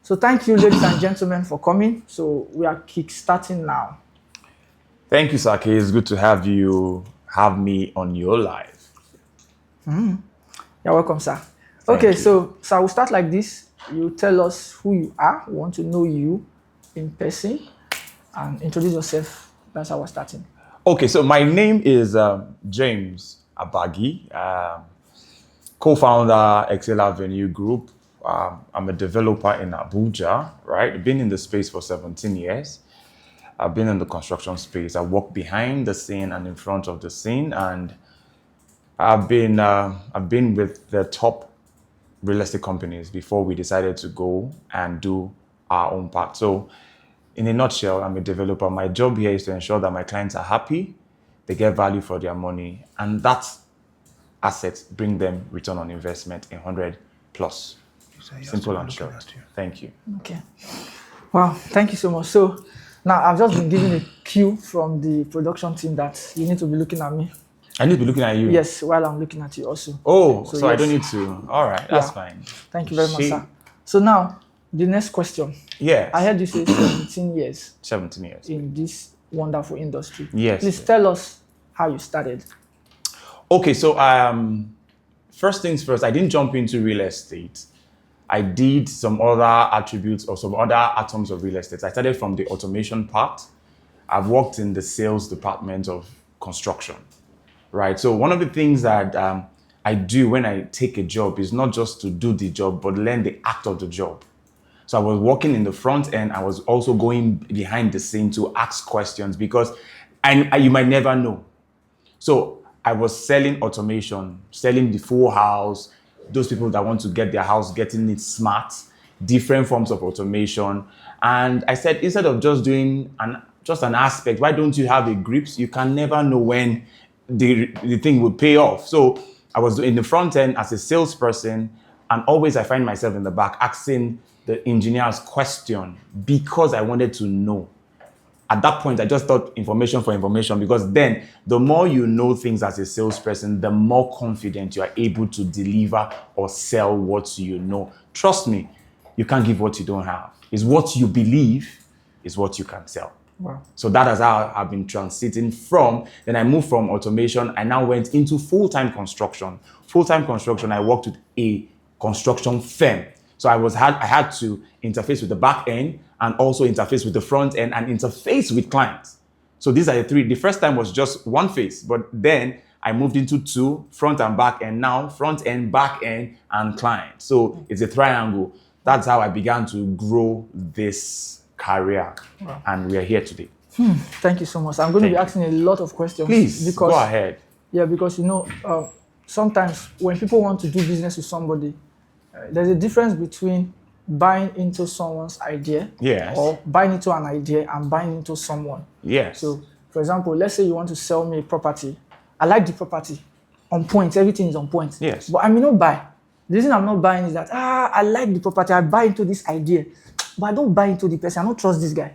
So thank you, ladies and gentlemen, for coming. So we are kick-starting now. Thank you, Saki. It's good to have me on your live. You're welcome, sir. Thank Okay, you. so we'll start like this. You tell us who you are. We want to know you in person and introduce yourself. That's how we're starting. Okay, so my name is James Abagi, co-founder Excel Avenue Group. I'm a developer in Abuja, right? Been in the space for 17 years. I've been in the construction space. I work behind the scene and in front of the scene, and I've been with the top real estate companies before we decided to go and do our own part. So, in a nutshell, I'm a developer. My job here is to ensure that my clients are happy, they get value for their money, and that assets bring them return on investment in 100 plus. Simple and short. Thank you. Okay. Wow, thank you so much. So now I've just been given a cue from the production team that you need to be looking at me. I need to be looking at you. Yes, while I'm looking at you also. Oh, so yes. I don't need to. All right, that's fine. Thank you very much, sir. So now, the next question. Yes. I heard you say 17 years. 17 years. In this wonderful industry. Yes. Please tell us how you started. Okay, so first things first, I didn't jump into real estate. I did some other attributes or some other atoms of real estate. I started from the automation part. I've worked in the sales department of construction, right? So one of the things that I do when I take a job is not just to do the job, but learn the act of the job. So I was working in the front end. I was also going behind the scene to ask questions because you might never know. So I was selling automation, selling the full house, those people that want to get their house, getting it smart, different forms of automation. And I said, instead of just doing just an aspect, why don't you have a grips? You can never know when the thing will pay off. So I was in the front end as a salesperson, and always I find myself in the back asking the engineers question because I wanted to know. At that point, I just thought information for information, because then the more you know things as a salesperson, the more confident you are able to deliver or sell what you know. Trust me, you can't give what you don't have. It's what you believe is what you can sell. Wow. So that is how I've been transiting from. Then I moved from automation. I now went into full-time construction. Full-time construction, I worked with a construction firm. So I had to interface with the back end and also interface with the front end and interface with clients. So these are the three. The first time was just one phase, but then I moved into two, front and back end. Now front end, back end, and client. So it's a triangle. That's how I began to grow this career. Wow. And we are here today. Thank you so much. I'm going to be asking a lot of questions. Please, go ahead. Yeah, because sometimes when people want to do business with somebody, there's a difference between buying into someone's idea, yes, or buying into an idea and buying into someone. Yes. So, for example, let's say you want to sell me a property. I like the property. On point, everything is on point. Yes. But I may not buy. The reason I'm not buying is that, I like the property. I buy into this idea. But I don't buy into the person. I don't trust this guy.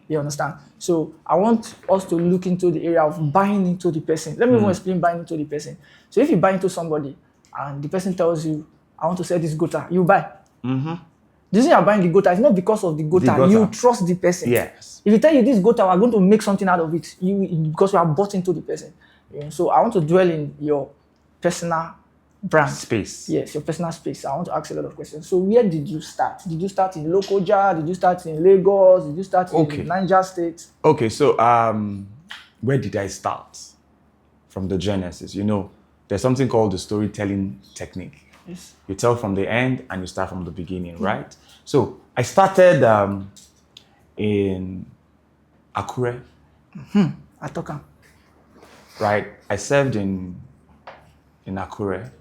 You understand? So I want us to look into the area of buying into the person. Let me even explain buying into the person. So if you buy into somebody and the person tells you, I want to sell this gota, you buy. The reason you're buying the gota is not because of the gota. You trust the person. Yes. If you tell you this gota, we're going to make something out of it, because you are bought into the person. So I want to dwell in your personal brand. Space. Yes, your personal space. I want to ask a lot of questions. So where did you start? Did you start in Lokoja? Did you start in Lagos? Did you start in Niger State? Okay, so where did I start? From the genesis. There's something called the storytelling technique. Yes. You tell from the end and you start from the beginning, right? So I started in Akure. Atoka. Right. I served in Akure.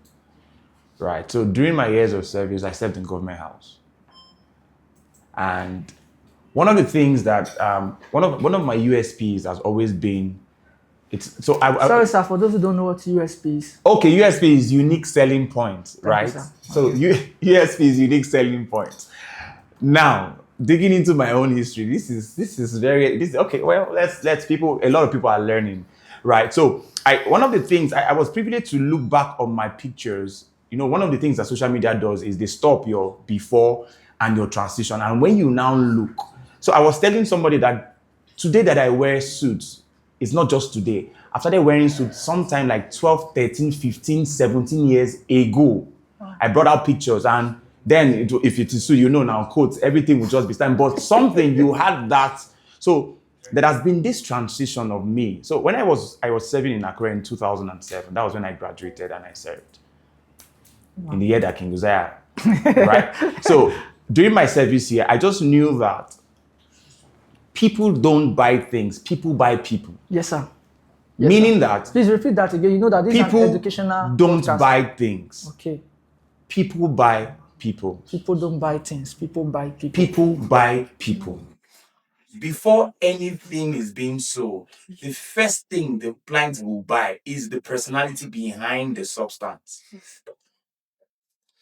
Right. So during my years of service, I served in government house. And one of the things that one of my USPs has always been sorry, sir, for those who don't know what USP is. Okay, USP is unique selling point, right? So USP is unique selling point. Now, digging into my own history, this is okay. Well, let's people. A lot of people are learning, right? So one of the things I was privileged to look back on my pictures. One of the things that social media does is they stop your before and your transition. And when you now look, so I was telling somebody that today that I wear suits, it's not just today. I started wearing suits sometime like 12, 13, 15, 17 years ago. I brought out pictures, and then if it is so, now, quotes, everything will just be time. But something you had that. So there has been this transition of me. So when I was serving in Accra in 2007, that was when I graduated and I served. In the year that King Uzziah, right? So during my service here, I just knew that people don't buy things, people buy people. Yes, sir. Meaning that... Please repeat that again. You know that this is an educational... People don't buy things. Okay. People buy people. People don't buy things. People buy people. People buy people. Before anything is being sold, the first thing the client will buy is the personality behind the substance.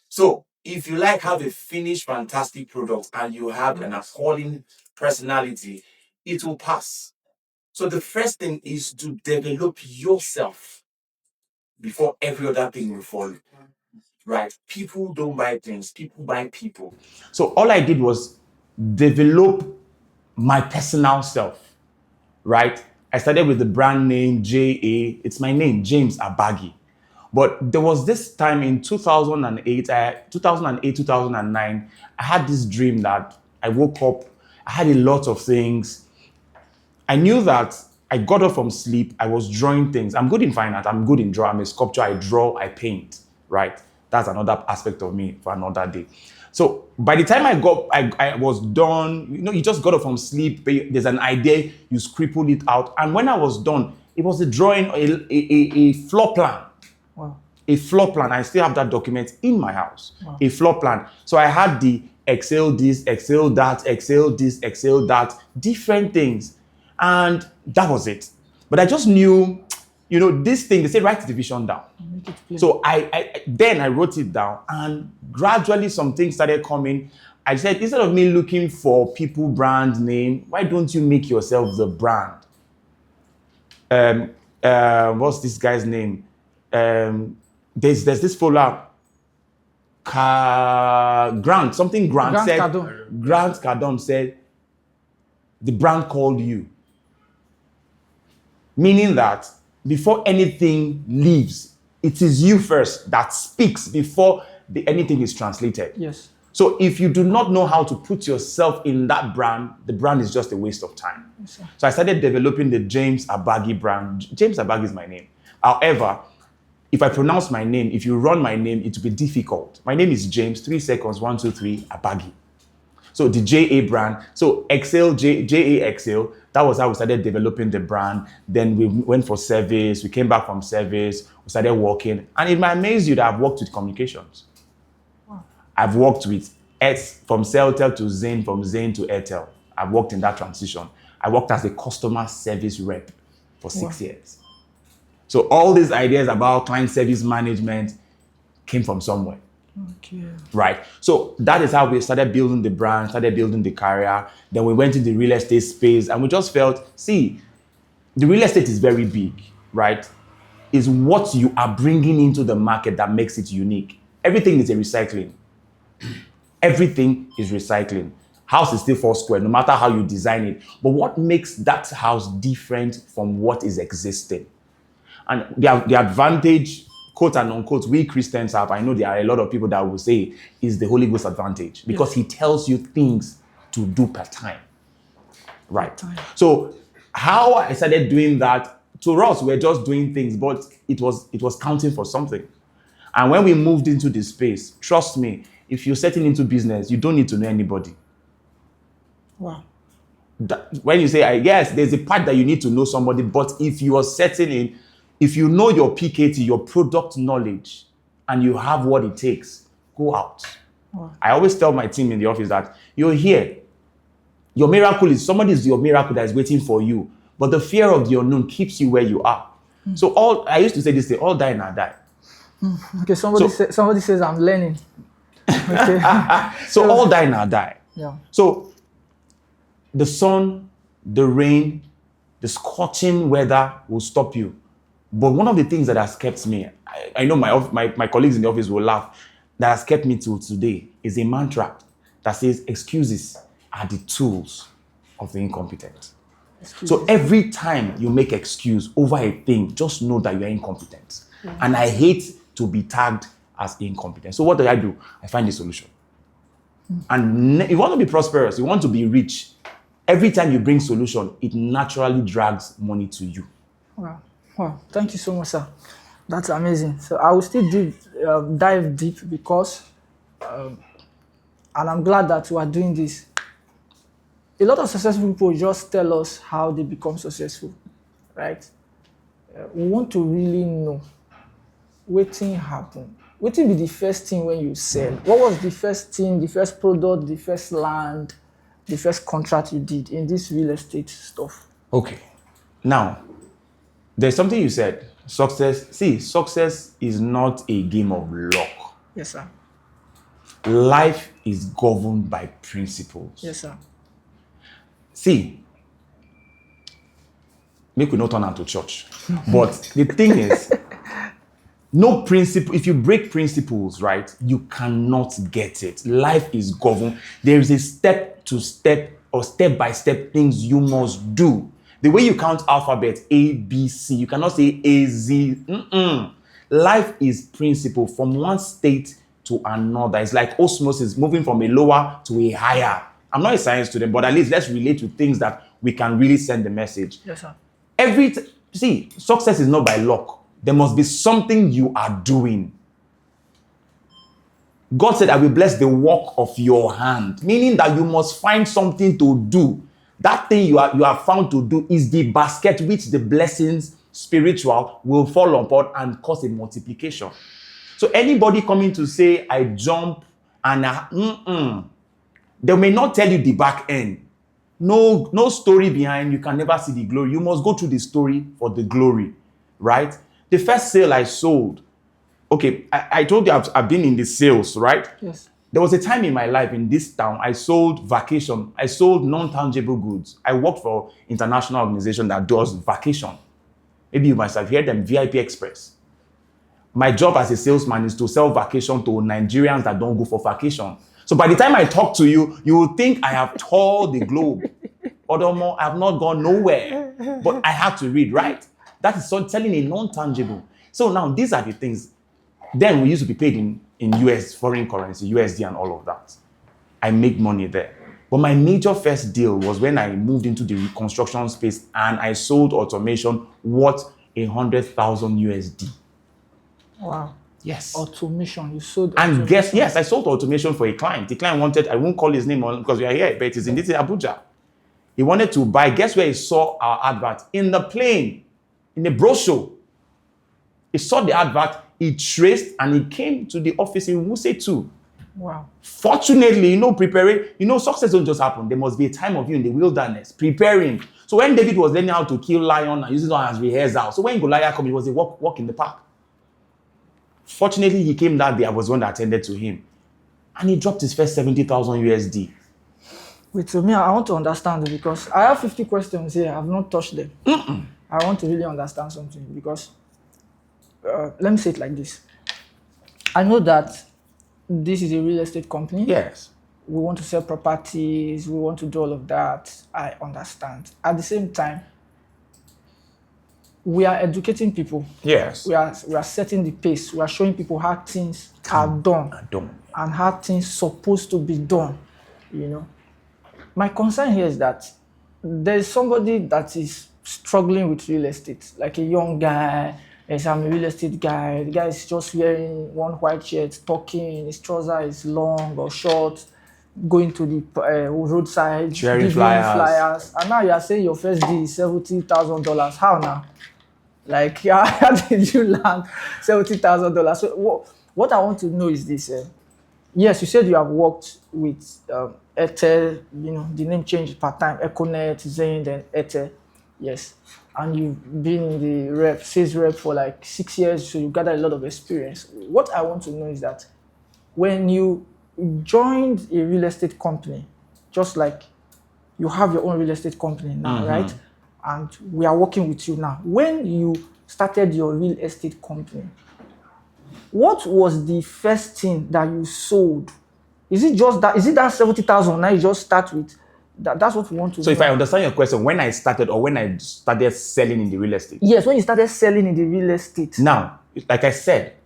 So, if you have a finished, fantastic product and you have an appalling personality, it will pass. So, the first thing is to develop yourself before every other thing will follow. Right? People don't buy things, people buy people. So, all I did was develop my personal self. Right? I started with the brand name J.A. It's my name, James Abagi. But there was this time in 2008, 2009, I had this dream that I woke up, I had a lot of things. I knew that I got up from sleep, I was drawing things. I'm good in fine art, I'm good in drawing, I'm a sculptor, I draw, I paint, right? That's another aspect of me for another day. So by the time I was done, you just got up from sleep, there's an idea, you scribbled it out. And when I was done, it was a drawing, a floor plan. Wow. A floor plan. I still have that document in my house. Wow. A floor plan. So I had the Excel this, Excel that, Excel this, Excel that, different things. And that was it. But I just knew, this thing, they say write the division down. So then I wrote it down, and gradually some things started coming. I said, instead of me looking for people brand name, why don't you make yourself the brand? What's this guy's name? There's this follower, Grant said, Grant Cardone said, the brand called you. Meaning that before anything leaves, it is you first that speaks before anything is translated. Yes. So if you do not know how to put yourself in that brand, the brand is just a waste of time. Yes, so I started developing the James Abagi brand. James Abagi is my name. However, if I pronounce my name, if you run my name, it will be difficult. My name is James, 3 seconds, 1, 2, 3, Abagi. So the JA brand, so Excel, JA Excel, that was how we started developing the brand. Then we went for service, we came back from service, we started working. And it might amaze you that I've worked with communications. Wow. I've worked with from Celtel to Zain, from Zain to Airtel. I've worked in that transition. I worked as a customer service rep for 6 years. So all these ideas about client service management came from somewhere. Okay. Right. So that is how we started building the brand, started building the career. Then we went into the real estate space, and we just felt, the real estate is very big, right? It's what you are bringing into the market that makes it unique. Everything is a recycling. Everything is recycling. House is still 4 square, no matter how you design it. But what makes that house different from what is existing? And the advantage, quote and unquote, we Christians have, I know there are a lot of people that will say, is the Holy Ghost advantage. Because He tells you things to do per time. Right. So how I started doing that, to us, we're just doing things, but it was counting for something. And when we moved into this space, trust me, if you're setting into business, you don't need to know anybody. Wow. When you say, yes, there's a part that you need to know somebody, but if you are setting in, if you know your PKT, your product knowledge, and you have what it takes, go out. Wow. I always tell my team in the office that you're here. Your miracle is, somebody is your miracle that is waiting for you. But the fear of the unknown keeps you where you are. So I used to say this, all die and I die. Okay, somebody says I'm learning. Okay. So all die and I die. Yeah. So the sun, the rain, the scorching weather will stop you. But one of the things that has kept me, I know my colleagues in the office will laugh, that has kept me till today is a mantra. that says excuses are the tools of the incompetent. So every time you make excuse over a thing, just know that you are incompetent. And I hate to be tagged as incompetent. So what do? I find a solution. And you want to be prosperous, you want to be rich. Every time you bring solution, it naturally drags money to you. Wow. Wow. Thank you so much, sir. That's amazing. So I will still dive deep because, and I'm glad that we are doing this. A lot of successful people just tell us how they become successful, right? We want to really know what thing happened. What will be the first thing when you sell? What was the first thing, the first product, the first land, the first contract you did in this real estate stuff? Okay. Now, there's something you said. Success is not a game of luck. Yes, sir. Life is governed by principles. Yes, sir. See, make we not turn out to church. But the thing is, no principle, if you break principles, right, you cannot get it. Life is governed. There is a step-to-step or step-by-step things you must do. The way you count alphabet, A, B, C, you cannot say A, Z. Life is principle from one state to another. It's like osmosis, moving from a lower to a higher. I'm not a science student, but at least let's relate to things that we can really send the message. Yes, sir. Success is not by luck. There must be something you are doing. God said, I will bless the work of your hand, meaning that you must find something to do. That thing you are found to do is the basket which the blessings spiritual will fall upon and cause a multiplication. So anybody coming to say, I jump and they may not tell you the back end. No story behind, you can never see the glory. You must go through the story for the glory, right? The first sale I sold, okay, I told you I've been in the sales, right? Yes. There was a time in my life in this town, I sold vacation. I sold non-tangible goods. I worked for an international organization that does vacation. Maybe you must have heard them, VIP Express. My job as a salesman is to sell vacation to Nigerians that don't go for vacation. So by the time I talk to you, you will think I have toured the globe. Furthermore, I have not gone nowhere. But I have to read, right? That is selling a non-tangible. So now these are the things. Then we used to be paid in US, foreign currency, USD and all of that. I make money there. But my major first deal was when I moved into the construction space and I sold automation worth 100,000 USD. Wow. Yes. Automation. You sold and automation. yes, I sold automation for a client. The client wanted, I won't call his name because we are here, but it's in this Abuja. He wanted to buy, guess where he saw our advert? In the plane, in the brochure. He saw the advert, he traced, and he came to the office in Wuse too. Wow. Fortunately, success don't just happen. There must be a time of you in the wilderness, preparing. So when David was learning how to kill lion and using it as rehearsal, so when Goliath came, it was a walk in the park. Fortunately, he came that day. I was one that attended to him. And he dropped his first 70,000 USD. Wait, so me, I want to understand it because I have 50 questions here. I've not touched them. I want to really understand something because, let me say it like this. I know that this is a real estate company. Yes. We want to sell properties. We want to do all of that. I understand. At the same time, we are educating people. Yes. We are setting the pace. We are showing people how things are done. And how things supposed to be done. My concern here is that there is somebody that is struggling with real estate, like a young guy. Yes, I'm a real estate guy. The guy is just wearing one white shirt, talking. His trouser is long or short, going to the roadside, sharing flyers. And now you are saying your first deal is $70,000. How now? Like, how did you land $70,000? So what I want to know is this. Yes, you said you have worked with Airtel, the name changed part-time, Econet, Zain, then Airtel. Yes. And you've been in the sales rep for like 6 years, so you gathered a lot of experience. What I want to know is that when you joined a real estate company, just like you have your own real estate company now, right? And we are working with you now. When you started your real estate company, what was the first thing that you sold Is it just that? Is it that 70,000 now you just start with? That's what we want to So know. if I understand your question, when I started or when I started selling in the real estate? Yes, when you started selling in the real estate. Now, like I said,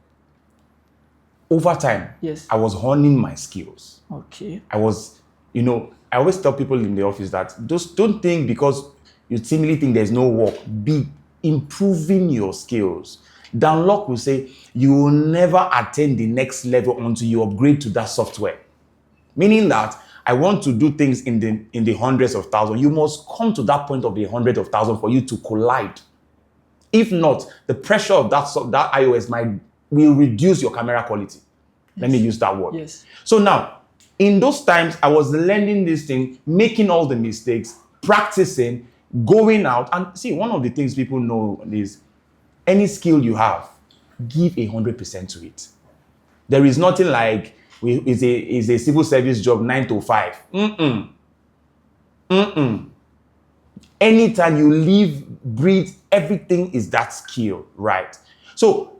over time, Yes. I was honing my skills. Okay. I was, I always tell people in the office that just don't think because you seemingly think there's no work, be improving your skills. Dan Locke will say, you will never attain the next level until you upgrade to that software. Meaning that I want to do things in the hundreds of thousands. You must come to that point of the hundreds of thousands for you to collide. If not, the pressure of that iOS will reduce your camera quality. Yes. Let me use that word. Yes. So now, in those times, I was learning this thing, making all the mistakes, practicing, going out. And see, one of the things people know is any skill you have, give 100% to it. There is nothing like is a civil service job 9 to 5. Anytime you live, breathe, everything is that skill, right? So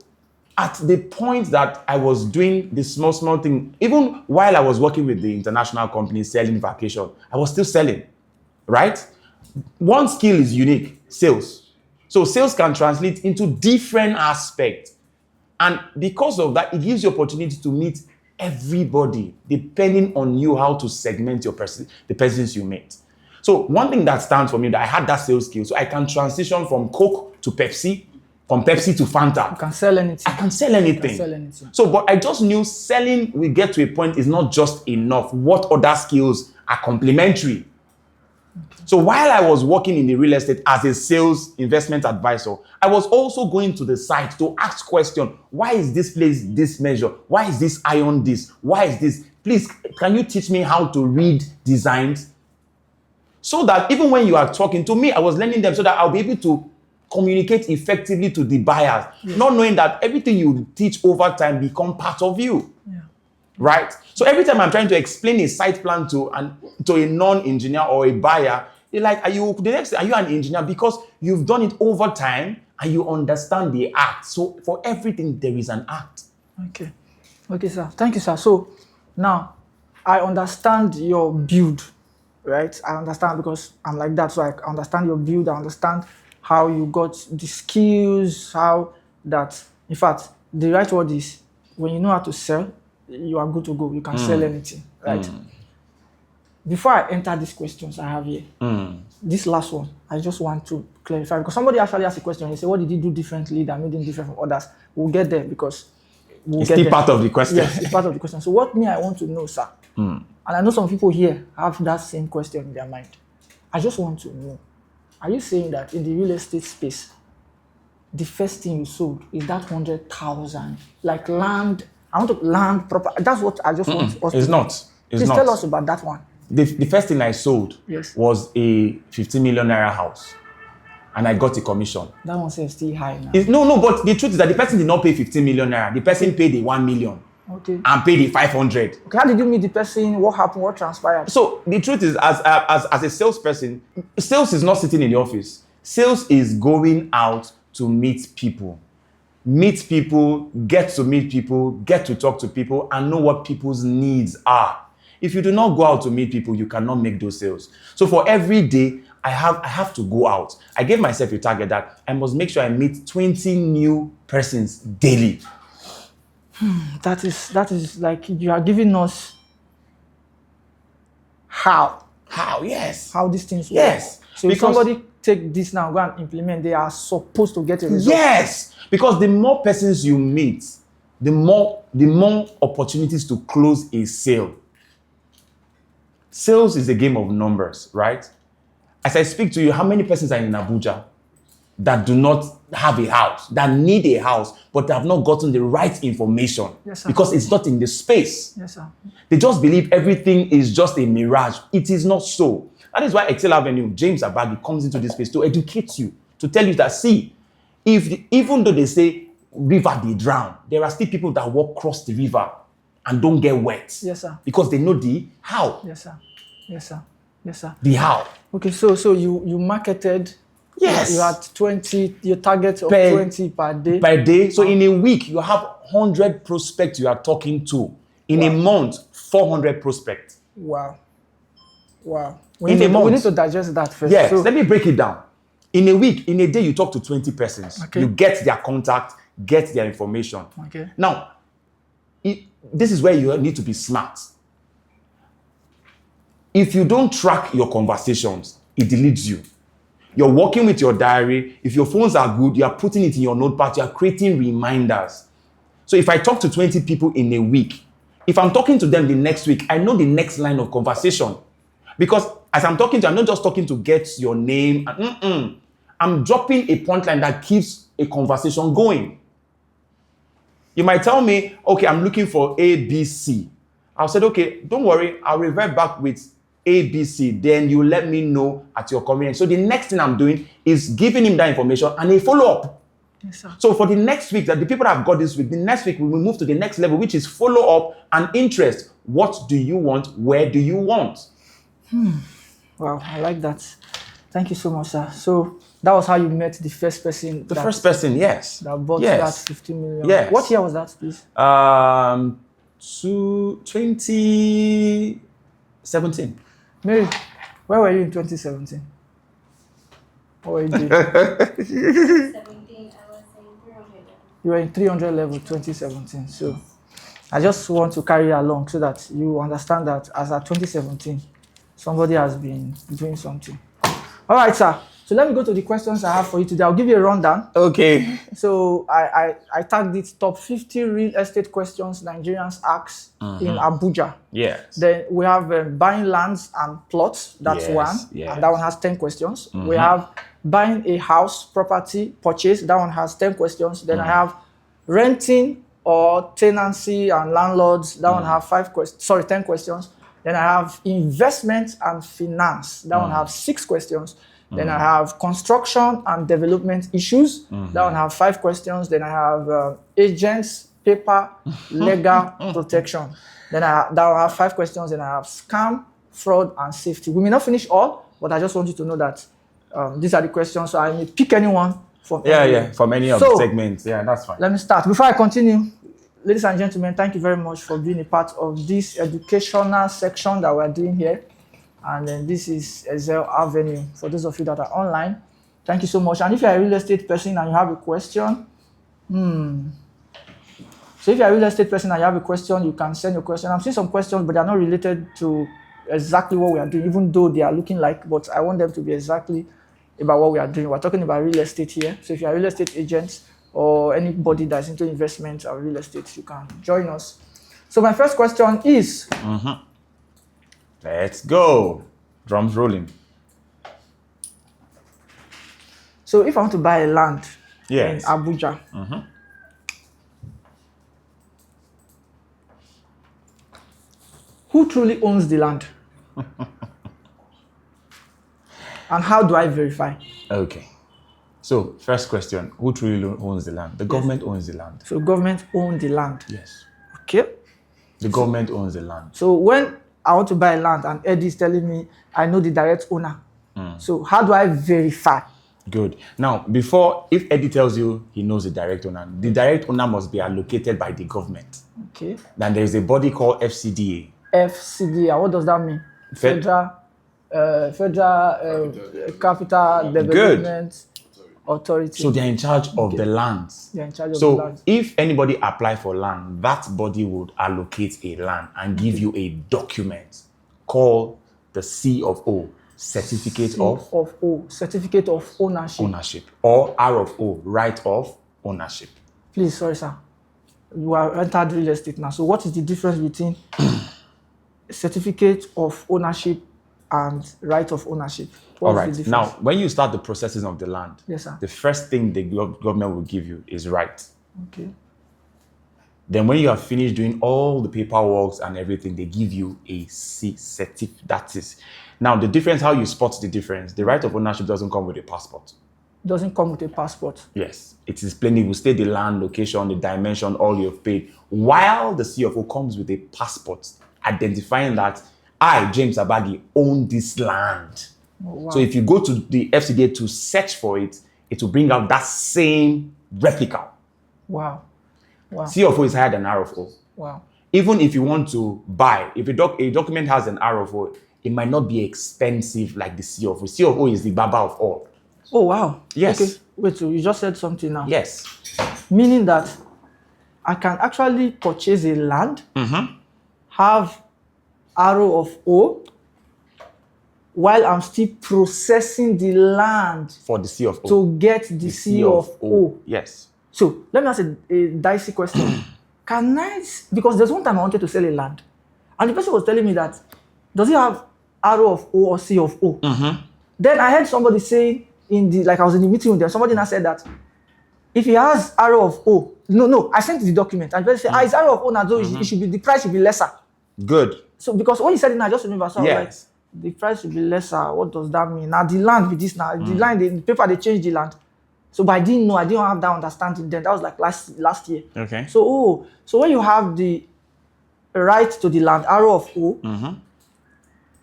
at the point that I was doing this small thing, even while I was working with the international company selling vacation, I was still selling, right? One skill is unique, sales. So sales can translate into different aspects. And because of that, it gives you opportunity to meet everybody, depending on you how to segment the persons you meet. So one thing that stands for me, that I had that sales skill, so I can transition from Coke to Pepsi, from Pepsi to Fanta. You can sell anything. I can sell anything. You can sell anything. So, but I just knew selling will get to a point is not just enough. What other skills are complementary? Okay. So while I was working in the real estate as a sales investment advisor, I was also going to the site to ask questions. Why is this place this measure? Why is this iron this? Why is this? Please, can you teach me how to read designs? So that even when you are talking to me, I was learning them so that I'll be able to communicate effectively to the buyers, yes. Not knowing that everything you teach over time become part of you. Yeah. Right? So every time I'm trying to explain a site plan to a non-engineer or a buyer, they're like, are you an engineer? Because you've done it over time and you understand the art. So for everything, there is an art. Okay. Okay, sir. Thank you, sir. So now I understand your build, right? I understand because I'm like that. So I understand your build. I understand how you got the skills, how that, in fact, the right word is when you know how to sell, you are good to go. You can sell anything, right? Before I enter these questions I have here, this last one, I just want to clarify because somebody actually asked a question. They say, what did you do differently that made him different from others? We'll get there because it's still part of the question. Yes, it's part of the question. So what I want to know, sir, and I know some people here have that same question in their mind. I just want to know, are you saying that in the real estate space, the first thing you sold is that 100,000, like land? I want to land proper. That's what I just want us to It's not. It's Please not. tell us about that one. The first thing I sold was a 50 million naira house. And I got a commission. That one says still high now. No, but the truth is that the person did not pay 15 million naira. The person paid the 1 million. Okay. And paid the 500. Okay, how did you meet the person? What happened? What transpired? So the truth is, as a salesperson, sales is not sitting in the office. Sales is going out to meet people. Meet people, get to meet people, get to talk to people, and know what people's needs are. If you do not go out to meet people, you cannot make those sales. So for every day, I have to go out. I gave myself a target that I must make sure I meet 20 new persons daily. That is like you are giving us how, yes, how these things work. Yes. So if somebody take this now, go and implement, they are supposed to get a result. Yes, because the more persons you meet, the more opportunities to close a sale. Sales is a game of numbers, right? As I speak to you, how many persons are in Abuja that do not have a house, that need a house, but have not gotten the right information? Yes, sir. Because it's not in the space. Yes, sir. They just believe everything is just a mirage. It is not so. That is why Excel Avenue, James Abagi comes into this space to educate you, to tell you that, see, even though they say river they drown, there are still people that walk across the river and don't get wet. Yes, sir. Because they know the how. Yes, sir. Yes, sir. Yes, sir. The how. Okay, so you marketed. Yes. You had 20, your target of 20 per day. Per day. So in a week, you have 100 prospects you are talking to. In a month, 400 prospects. Wow. Wow. In a month. We need to digest that first. Yes, So, let me break it down. In a week, in a day, you talk to 20 persons. Okay. You get their contact, get their information. Okay. Now, this is where you need to be smart. If you don't track your conversations, it deletes you. You're working with your diary. If your phones are good, you are putting it in your notepad. You are creating reminders. So if I talk to 20 people in a week, if I'm talking to them the next week, I know the next line of conversation. Because as I'm talking to you, I'm not just talking to get your name. I'm dropping a punchline that keeps a conversation going. You might tell me, okay, I'm looking for A, B, C. I'll say, okay, don't worry, I'll revert back with A, B, C. Then you let me know at your convenience. So the next thing I'm doing is giving him that information and a follow-up. Yes, sir. So for the next week, that the people that have got this week, the next week we will move to the next level, which is follow-up and interest. What do you want? Where do you want? Wow, I like that. Thank you so much, sir. So that was how you met the first person. The first person, yes. That bought Yes. that 50 million. Yes. What year was that, please? 2017. Mary, where were you in 2017? What were you doing? 17, I was in 300. You were in 300 level 2017. So I just want to carry you along so that you understand that as at 2017, somebody has been doing something. All right, sir. So let me go to the questions I have for you today. I'll give you a rundown. Okay. So I tagged it top 50 real estate questions Nigerians ask in Abuja. Yes. Then we have buying lands and plots. That's Yes, one. yes. And that one has 10 questions. We have buying a house, property, purchase. That one has 10 questions. Then I have renting or tenancy and landlords. That one have 10 questions. Then I have investment and finance. That one have 6 questions. Then I have construction and development issues. That one have 5 questions. Then I have agents, paper, legal protection. Then that one have 5 questions. Then I have scam, fraud, and safety. We may not finish all, but I just want you to know that these are the questions. So I may pick anyone from From any of the segments. Yeah, that's fine. Let me start. Before I continue, ladies and gentlemen, thank you very much for being a part of this educational section that we're doing here. And then this is Excel Avenue. For those of you that are online, thank you so much. And if you're a real estate person and you have a question, so if you're a real estate person and you have a question, you can send your question. I'm seeing some questions, but they're not related to exactly what we are doing, even though they are looking like, but I want them to be exactly about what we are doing. We're talking about real estate here. So if you're a real estate agent or anybody that's into investment or real estate, you can join us. So my first question is, Let's go. Drums rolling. so if I want to buy a land Yes. in Abuja, who truly owns the land? And how do I verify? Okay. So, first question, who truly owns the land? The government owns the land. So government owns the land. Yes. Okay. The government owns the land. So when I want to buy land and Eddie is telling me I know the direct owner. So how do I verify? Good. Now, before, if Eddie tells you he knows the direct owner must be allocated by the government. Okay. Then there is a body called FCDA. FCDA, what does that mean? Federal Capital Development Authority. So they're in charge of the lands. They're in charge of the So land. if anybody apply for land, that body would allocate a land and give you a document called the C of O, Certificate of Certificate of Ownership. Ownership, or R of O, Right of Ownership. Please, sorry, sir. You are entered real estate now. So what is the difference between Certificate of Ownership and Right of Ownership? All What's right. the difference? Now, when you start the processing of the land, Yes, sir. the first thing the government will give you is right. Okay. Then when you have finished doing all the paperwork and everything, they give you a C certificate. That is. Now, the difference, how you spot the difference, the right of ownership doesn't come with a passport. Doesn't come with a passport. Yes. It is plain, it will state the land, location, the dimension, all you've paid. While the CFO comes with a passport, identifying that I, James Abagi, own this land. Oh, wow. So if you go to the FCDA to search for it, it will bring out that same replica. Wow. Wow. CFO is higher than RFO. Wow. even if you want to buy, if a document has an RFO, it might not be expensive like the C of O. C of O is the baba of all. Oh, wow. Yes. Okay, wait, so you just said something now. Yes. Meaning that I can actually purchase a land, have arrow of O, while I'm still processing the land For the C of O. to get the C of O. Yes. So let me ask a dicey question. Can I, because there's one time I wanted to sell a land, and the person was telling me that, does it have arrow of O or C of O? Then I heard somebody say I was in the meeting with them, somebody now said that if he has arrow of O, no, I sent the document, and the person said, it's arrow of O now, so the price should be lesser. Good. So because when you said it now, I just remember, so I was like, Yes. the price should be lesser. What does that mean? Now the land with this now, the land, the paper, they changed the land. So but I didn't know, I didn't have that understanding then. That was like last year. Okay. So when you have the right to the land, arrow of O,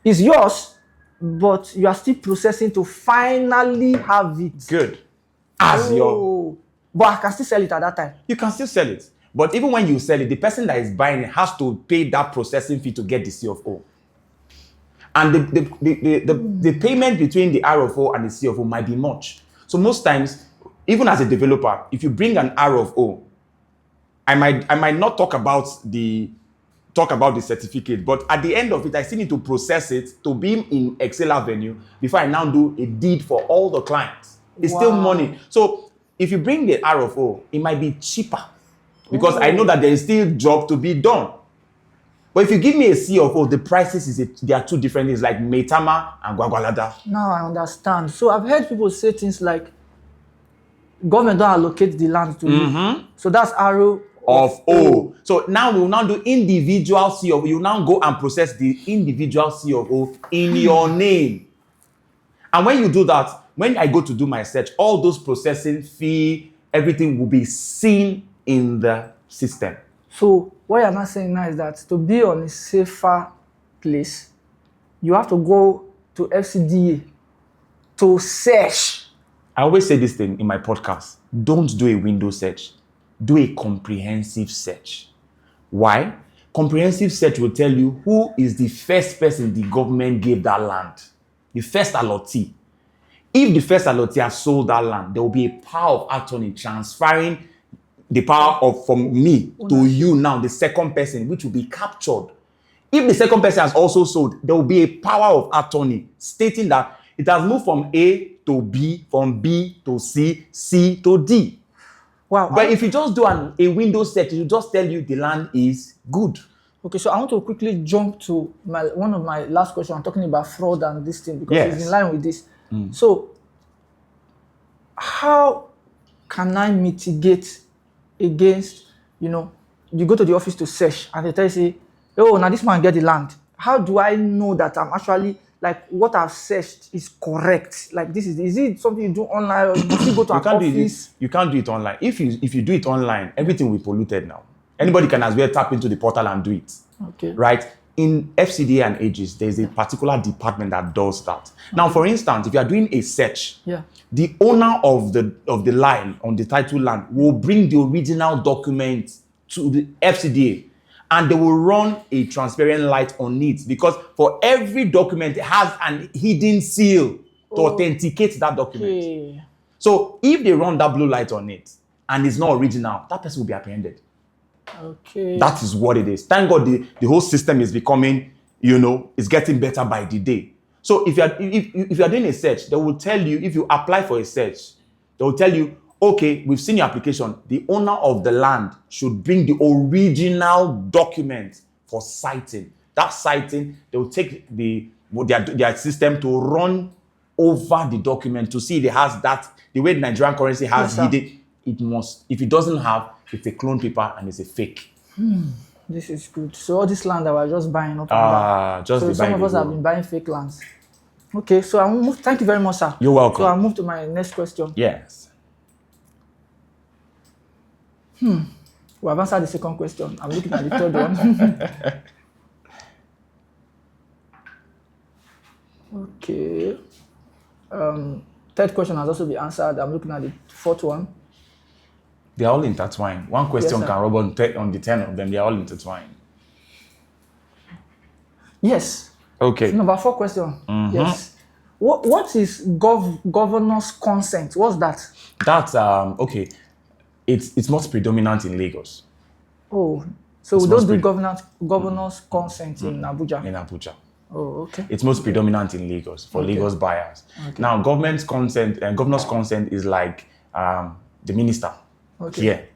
is yours, but you are still processing to finally have it. Good. As your, But I can still sell it at that time. you can still sell it. But even when you sell it, the person that is buying it has to pay that processing fee to get the C of O. And the payment between the RFO and the C of O might be much. So most times, even as a developer, if you bring an RFO, I might not talk about the certificate, but at the end of it, I still need to process it to be in Excel Avenue before I now do a deed for all the clients. It's still money. So if you bring the RFO, it might be cheaper because I know that there is still job to be done. But if you give me a C of O, the prices they are two different things, like Maitama and Gwagwalada. Now I understand. So I've heard people say things like, government don't allocate the land to you. So that's arrow of O. So now we will now do individual C of O. You now go and process the individual C of O in your name. And when you do that, when I go to do my search, all those processing fee, everything will be seen in the system. So what you're not saying now is that to be on a safer place, you have to go to FCDA to search. I always say this thing in my podcast. Don't do a window search. Do a comprehensive search. Why? Comprehensive search will tell you who is the first person the government gave that land. The first allottee. If the first allottee has sold that land, there will be a power of attorney transferring the power from me to you now, the second person, which will be captured. If the second person has also sold, there will be a power of attorney stating that it has moved from A to B, from B to C, C to D. Wow. But if you just do a window search, it will just tell you the land is good. Okay, so I want to quickly jump to one of my last questions. I'm talking about fraud and this thing because it's in line with this. So how can I mitigate against, you go to the office to search and they tell you, say, oh, now this man get the land. How do I know that I'm actually, like, what I've searched is correct? Like, is it something you do online or you must go to an office? You can't do it online. If you do it online, everything will be polluted now. Anybody can as well tap into the portal and do it. Okay. Right? In FCDA and Aegis, there's a particular department that does that. Now, for instance, if you are doing a search, the owner of the line on the title land will bring the original document to the FCDA and they will run a transparent light on it because for every document, it has an hidden seal to authenticate that document. So if they run that blue light on it and it's not original, that person will be apprehended. Okay. That is what it is. Thank God the whole system is becoming, it's getting better by the day. So if you are doing a search, they will tell you, if you apply for a search, they will tell you, okay, we've seen your application. The owner of the land should bring the original document for citing. That citing, they will take their system to run over the document to see if it has that, the way the Nigerian currency has hidden. It must, if it doesn't have, it's a clone paper and it's a fake. This is good. So all this land that we're just buying up and down. So some of us have been buying fake lands. Okay, so I'll move. Thank you very much, sir. You're welcome. So I'll move to my next question. Yes. We have answered the second question. I'm looking at the third one. Okay. Third question has also been answered. I'm looking at the fourth one. They're all intertwined. One question Yes, can rub on the 10 of them. They're all intertwined. Yes. Okay. Number 4 question. Yes. What is governor's consent? What's that? That's okay. It's most predominant in Lagos. Oh, so It's we don't most do pre- governor's consent in Abuja. In Abuja. Oh, okay. It's most predominant in Lagos for Okay. Lagos buyers. Okay. Now, government's consent and governor's consent is like the minister Okay. here,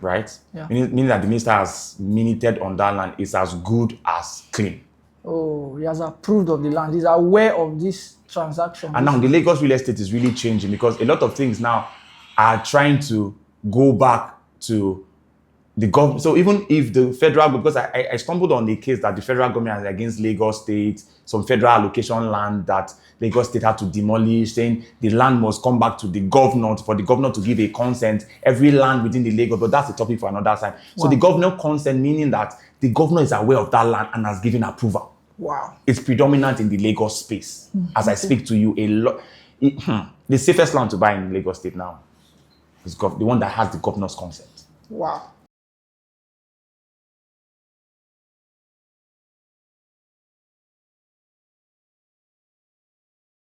right? Yeah. Meaning that the minister has minuted on that land is as good as clean. Oh, he has approved of the land. He's aware of this transaction. And now the Lagos real estate is really changing because a lot of things now are trying to go back to the government. So even if the federal, because I stumbled on the case that the federal government is against Lagos State, some federal allocation land that Lagos State had to demolish, saying the land must come back to the governor for the governor to give a consent, every land within the Lagos, but that's a topic for another time. So the governor consent, meaning that the governor is aware of that land and has given approval. Wow. It's predominant in the Lagos space. As I speak to you, the safest land to buy in Lagos State now is the one that has the governor's consent. Wow.